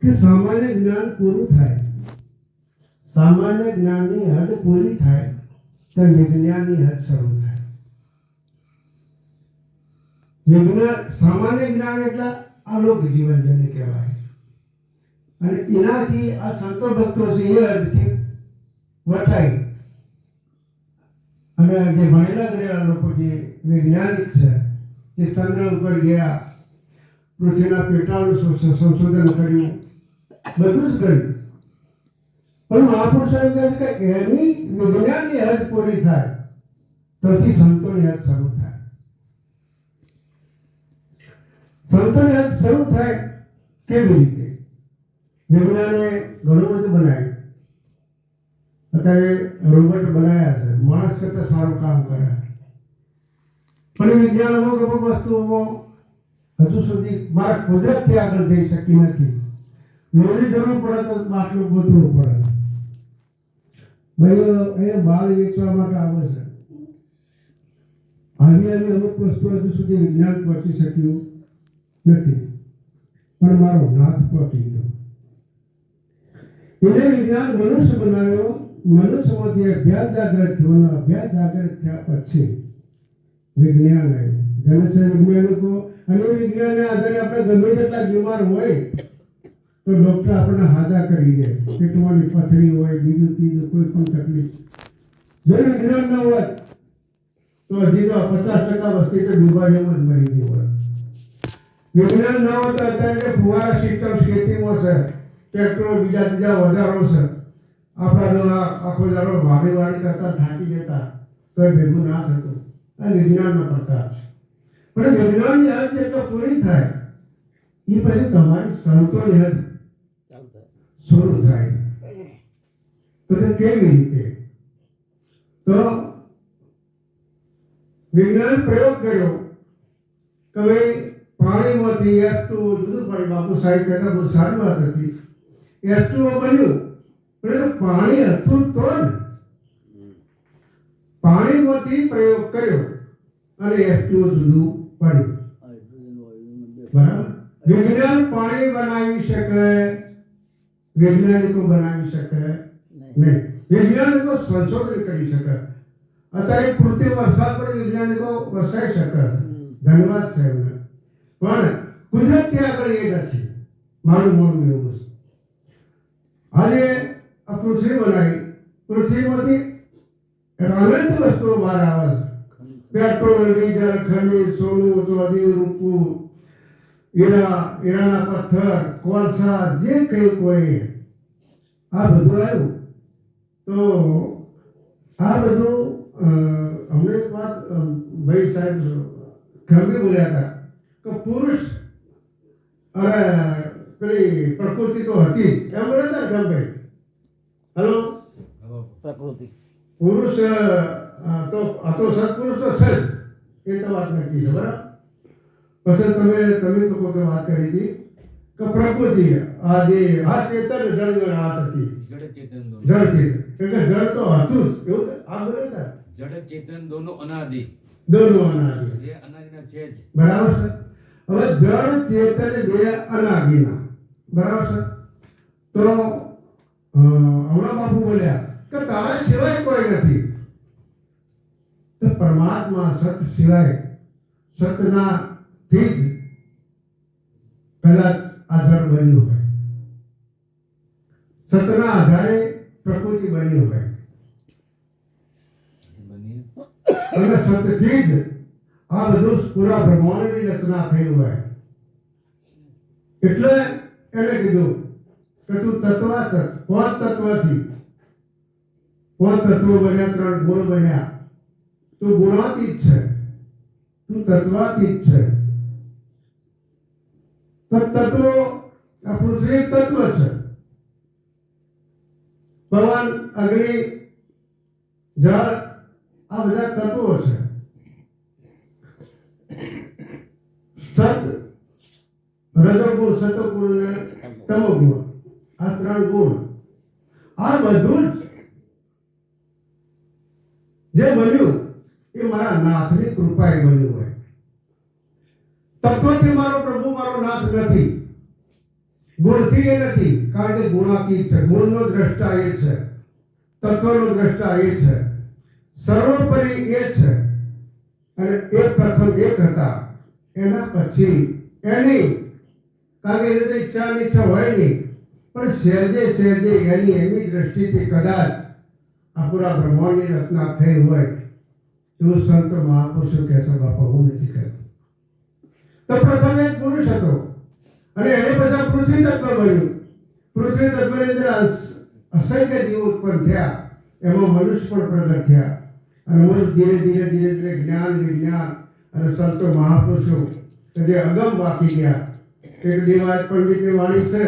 કે સામાન્ય જ્ઞાન પૂરું થાય, સામાન્ય જ્ઞાનની હદ પૂરી થાય તો વિજ્ઞાનની હદ શરૂ થાય. વિજ્ઞાન સામાન્ય જ્ઞાન એટલે અલોક જીવન જેને કહેવાય, અને એનાથી આ સંતો ભક્તો છે એ હદથી વટાય. અને જે ભણેલા ગણેલા લોકો જે વૈજ્ઞાનિક છે, જે ચંદ્ર ઉપર ગયા, પૃથ્વીના પેટાળનું સંશોધન કર્યું, બધું જ કર્યું, પણ મહાપુરુષોએ કહે છે કે એની વિજ્ઞાનની હદ પૂરી થાય તોથી સંતોની હદ શરૂ થાય. સંતોની હદ શરૂ થાય કેવી રીતે? વિજ્ઞાને ઘણું બધું બનાવ્યું. અત્યારે રોબોટ બનાવ્યા છે, માણસ કરતા સારું કામ કરે, પણ વિજ્ઞાન અમુક વસ્તુઓમાં હજુ સુધી મારા કુદરતથી આગળ જઈ શકી નથી. લોહી જરૂર પડે તો બાટલું ગોતવું પડે. ભાઈ અહીંયા બાળ વેચવા માટે આવે છે. આવી અમુક વસ્તુ હજુ સુધી વિજ્ઞાન પહોંચી શક્યું નથી, પણ મારો નાથ પહોંચી ગયો. એને વિજ્ઞાન મનુષ્ય બનાવ્યો. મનુષ્યમાંથી અભ્યાસ જાગૃત થયો, અને અભ્યાસ જાગૃત થયા પછી વિજ્ઞાન આવ્યું. ઘણા વૈજ્ઞાનિકો, અને વિજ્ઞાનને આધારે આપણે ગમે તેટલા બીમાર હોય તો ડોક્ટર આપણને હાજા કરી દે. પેટમાંની પથરી હોય, બીજું ત્રીજું કોઈ પણ તકલીફ, જો વિજ્ઞાન ન હોય તો હજી તો 50% વસ્તી તો બીમારીઓમાં જ મરી ગઈ હોય. વિજ્ઞાન ન હોય તો અત્યારે ફુવારા સિસ્ટમ ખેતીમાં છે, ટ્રેક્ટરો, બીજા ઓજારો છે. આપણા આખો દાડો વાડી કરતા થાકી જતા તો એ ભેગું ના થતું. આ વિજ્ઞાનનો પ્રકાર છે. પણ વિજ્ઞાનની હદ જેટલો પૂરી થાય એ પછી તમારી સંતોની હદ શરૂ થાય. તો તે કેવી રીતે? તો વિજ્ઞાન પ્રયોગ કર્યો કે ભાઈ પાણીમાંથી H2O જુદું પડે. બાપુ સાહેબ કહેતા બહુ સારી વાત હતી. H2O બન્યું, પણ પાણી હતું તો જ. પાણીમાંથી પ્રયોગ કર્યો અને H2O જુદું પડ્યું. બરાબર? વિજ્ઞાન પાણી બનાવી શકે, વૈજ્ઞાનિકો બનાવી શકે નહીં. વૈજ્ઞાનિકો સંશોધન કરી શકે. અત્યારે કૃત્રિમ વરસાદ પર વૈજ્ઞાનિકો વરસાઈ શકે, ધન્યવાદ છે એમને. પણ કુદરતથી આગળ એ નથી. મારું માનવું એવું છે. આજે આ પૃથ્વી બનાવી, પૃથ્વીમાંથી અનંત વસ્તુઓ બહાર આવે છે. પેટ્રોલ, ડીઝલ, ખનિજ, સોનું, ચાંદી, રૂપું, હીરાના પથ્થર, કોલસા, જે કંઈ કોઈ આ બધું આવ્યું. તો આ બધું હમણાં એક વાત ભાઈ સાહેબ ગંભીર બોલ્યા હતા કે પુરુષ અરે પેલી પ્રકૃતિ તો હતી એમ બોલ્યા હતા ગંભીર. હલો, પ્રકૃતિ પુરુષ તો આ તો સત્પુરુષ તો છે જ, એ તો વાત નક્કી છે. બરાબર? પછી તમે લોકો તો વાત કરી હતી કે પ્રકૃતિ આ જે આ ચેતન જળ હાથ હતી, જડ ચેતન દોનો જળ ચેતન એટલે જળ તો હતું જ. એવું આ બોલે હતા, જડ ચેતન દોનો અનાદિ, દોનો અનાદિ. એ અનાદિના છે જ. બરાબર છે? હવે જળ ચેતન બે અનાદિના. બરાબર છે? તો હમણાં બાપુ બોલ્યા કે તારા સિવાય કોઈ નથી. તો પરમાત્મા સત સિવાય, સતના થી જ પહેલા આ જળ બન્યું હોય, સતના આધારે પ્રકૃતિ બની હોય, અને સતથી જ આ બધું પૂરા બ્રહ્માંડની રચના થઈ હોય. એટલે એને કીધું કે તું તત્વાત, પાંચ તત્વથી, પાંચ તત્વો બન્યા, 3 ગુણ બન્યા. તું ગુણાતીત છે, તું તત્વાતીત છે. તો તત્વો, આ પૃથ્વી એક તત્વ છે. પવન, અગ્નિ, જળ, આ બધા તત્વો છે. સત, રજોગુણ, સતોગુણ અને તમોગુણ, આ 3 ગુણ. આ બધું જ જે બન્યું એ મારા નાથની કૃપાએ બન્યું હોય. તત્વથી મારો પ્રભુ મારો નાથ નથી. ગુણથી એ નથી, કારણ કે ગુણાતીત છે. ગુણનો દ્રષ્ટા એ છે, તત્વનો દ્રષ્ટા એ છે, સર્વોપરી એ છે. અને એ પ્રથમ એક હતા, એના પછી એની, કારણ કે એને તો ઈચ્છા હોય નહીં, પણ સહેજે સહેજે એની દ્રષ્ટિથી કદાચ આ પૂરા બ્રહ્માંડની રચના થઈ હોય એવું સંત મહાપુરુષો કહેશે. બાપા હું નથી કહેતો. તો પ્રથમ એક પુરુષ હતો અને એને પછી પૃથ્વી તત્વ બન્યું. પૃથ્વી તત્વની અંદર અસંખ્ય જીવો ઉત્પન્ન થયા, એમાં મનુષ્ય પણ પ્રગટ થયા. અને મનુષ્ય ધીરે ધીરે ધીરે ધીરે જ્ઞાન વિજ્ઞાન અને સંતો મહાપુરુષો કે જે અગમ વાંકી ગયા. એક દેવાજ પંડિતની વાણી છે,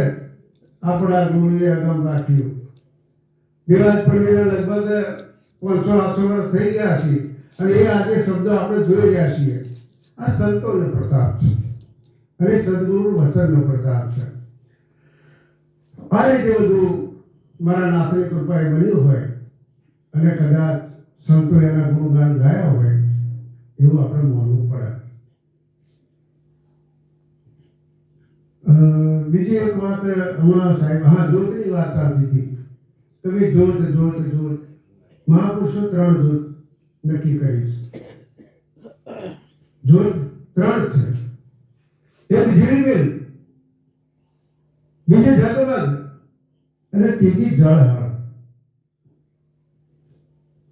આપણા ગુરુએ અગમ વાંક્યું. દેવાજ પંડિતને લગભગ 500-800 વર્ષ થઈ ગયા છે અને એ આજે શબ્દો આપણે જોઈ રહ્યા છીએ. આ સંતોનો પ્રતાપ છે અને સદગુરુ વચનનો પ્રતાપ છે. આ રીતે બધું મારા નાથની કૃપાએ બન્યું હોય અને કદાચ સંતો એના ગુણગાન ગાયા હોય એવું આપણે માનવું પડે. બીજી એક વાત હમણાં સાહેબ, હા, જ્યોતની વાત ચાલતી હતી. તમે જ્યોત જ્યોત જ્યોત મહાપુરુષો 3 જ્યોત નક્કી કરી છે. જ્યોત 3 છે. એક ઝીલમિલ, બીજી ઝગમગ અને ત્રીજી જળહળ.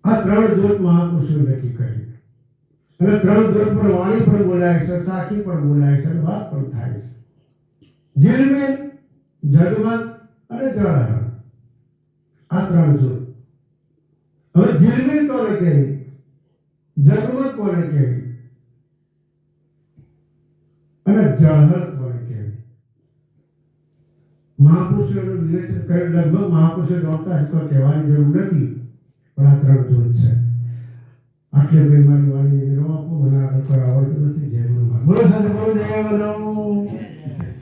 આ 3 જ્યોત મહાપુરુષો નક્કી કરી અને 3 જ્યોત પર વાણી પણ બોલાય છે, સાખી પણ બોલાય છે અને વાત પણ થાય છે. ઝીલમિલ, ઝગમગ અને જળહળ, આ 3 જ્યોત. હવે ઝીલમિલ કોને કહેવી, ઝગમગ કોને કહેવી અને જળહળ કોને કહેવી? મહાપુરુષોનું વિવેચન કરી લગભગ મહાપુરુષો નહોતા જ, કોઈ કહેવાની જરૂર નથી, પણ આ 3 જ્યોત છે. આટલે ભાઈ મારી વાણી વિરામ આપો. મને આગળ કોઈ આવડતું નથી. જય ગુરુ મહારાજ. બોલો સાથે બોલો, જય વનો.